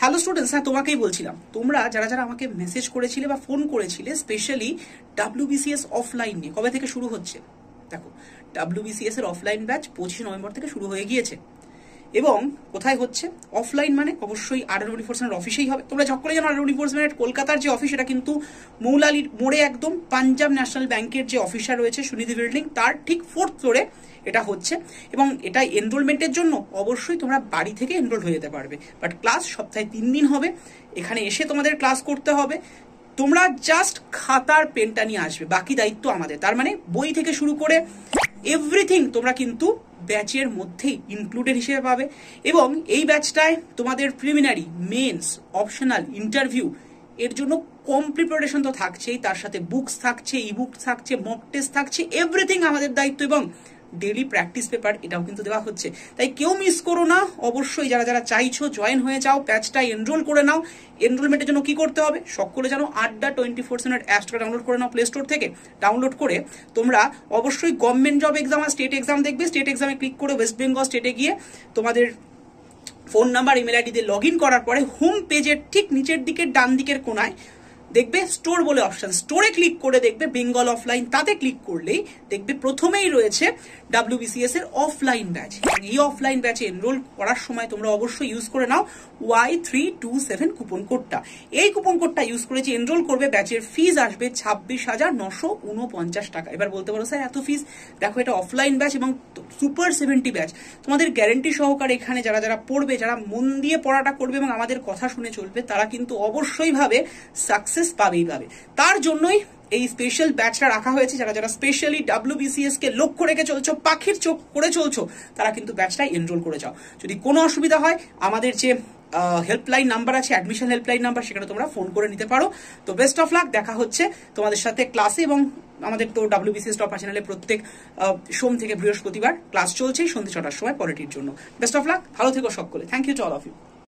Hello students, হ্যাঁ তোমাকেই বলছিলাম, তোমরা যারা যারা আমাকে মেসেজ করেছিলে বা ফোন করেছিলে স্পেশালি WBCS অফলাইন নিয়ে, কবে থেকে শুরু হচ্ছে দেখো। WBCS এর অফলাইন ব্যাচ 25 নভেম্বর থেকে শুরু হয়ে গিয়েছে এবং কোথায় হচ্ছে অফলাইন, মানে অবশ্যই আরআর এনফোর্সমেন্ট অফিসেই হবে। তোমরা সকলে জানো আরআর এনফোর্সমেন্ট কলকাতার যে অফিস, এটা কিন্তু মৌলালির মোড়ে একদম পাঞ্জাব ন্যাশনাল ব্যাংকের যে অফিসটা রয়েছে সুনিধি বিল্ডিং, তার ঠিক 4th ফ্লোরে এটা হচ্ছে। এবং এটা এনরোলমেন্টের জন্য অবশ্যই তোমরা বাড়ি থেকে এনরোল হয়ে যেতে পারবে, বাট ক্লাস সপ্তাহে 3 দিন হবে। এখানে এসে তোমাদের ক্লাস করতে হবে। তোমরা জাস্ট খাতার পেনটা নিয়ে আসবে, বাকি দায়িত্ব আমাদের। তার মানে বই থেকে শুরু করে এভরিথিং তোমরা কিন্তু ব্যাচের মধ্যেই ইনক্লুডেড হিসেবে পাবে। এবং এই ব্যাচটায় তোমাদের প্রিলিমিনারি, মেন্স, অপশনাল, ইন্টারভিউ এর জন্য কম প্রিপারেশন তো থাকছেই, তার সাথে বুকস থাকছে, ইবুক থাকছে, মক টেস্ট থাকছে, এভরিথিং আমাদের দায়িত্ব। এবং ডেইলি প্র্যাকটিস পেপার এটাও কিন্তু দেওয়া হচ্ছে। তাই কেউ মিস করো না, অবশ্যই যারা যারা চাইছো জয়েন হয়ে যাও, ব্যাচটা এনরোল করে নাও। এনরোলমেন্টের জন্য কি করতে হবে সকলে জানো, আড্ডা 24/7 অ্যাপসটা ডাউনলোড করে নাও প্লে স্টোর থেকে। ডাউনলোড করে তোমরা অবশ্যই গভর্নমেন্ট জব এক্সাম আর স্টেট এক্সাম দেখবে। স্টেট এক্সামে ক্লিক করে ওয়েস্ট বেঙ্গল স্টেটে গিয়ে তোমাদের ফোন নাম্বার, ইমেল আইডি দিয়ে লগ ইন করার পরে হোম পেজের ঠিক নিচের দিকে ডান দিকের কোনায় দেখবে স্টোর বলে অপশন, স্টোরে ক্লিক করে দেখবে বেঙ্গল অফলাইন, তাতে ক্লিক করলেই দেখবে প্রথমেই রয়েছে WBCS এর অফলাইন ব্যাচ। এই অফলাইন ব্যাচে এনরোল করার সময় তোমরা অবশ্যই ইউজ করে নাও Y327 কুপন কোডটা। এই কুপন কোডটা ইউজ করে যে এনরোল করবে, ব্যাচের ফিজ আসবে 26,949 টাকা। এবার বলতে পারো স্যার এত ফিজ, দেখো এটা অফলাইন ব্যাচ এবং সুপার 70 ব্যাচ। তোমাদের গ্যারেন্টি সহকারে এখানে যারা যারা পড়বে, যারা মন দিয়ে পড়াটা করবে এবং আমাদের কথা শুনে চলবে, তারা কিন্তু অবশ্যই ভাবে সাকসেস পাবেই পাবে। তার জন্যই এই স্পেশাল ব্যাচটা রাখা হয়েছে। যারা যারা স্পেশালি WBCS কে লক্ষ্য রেখে চলছো, পাখির চোখ করে চলছো, তারা কিন্তু ব্যাচটাই এনরোল করে যাও। যদি কোনো অসুবিধা হয়, আমাদের যে হেল্পলাইন নাম্বার আছে, অ্যাডমিশন হেল্পলাইন নাম্বার, সেখানে তোমরা ফোন করে নিতে পারো। তো বেস্ট অফ লাক, দেখা হচ্ছে তোমাদের সাথে ক্লাসে। এবং আমাদের তো WBCS টপার চ্যানেলে প্রত্যেক সোম থেকে বৃহস্পতিবার ক্লাস চলছে সন্ধ্যে 6টার সময় পলিটির জন্য। বেস্ট অফ লাক, ভালো থেকো সকলে। Thank you to all of you.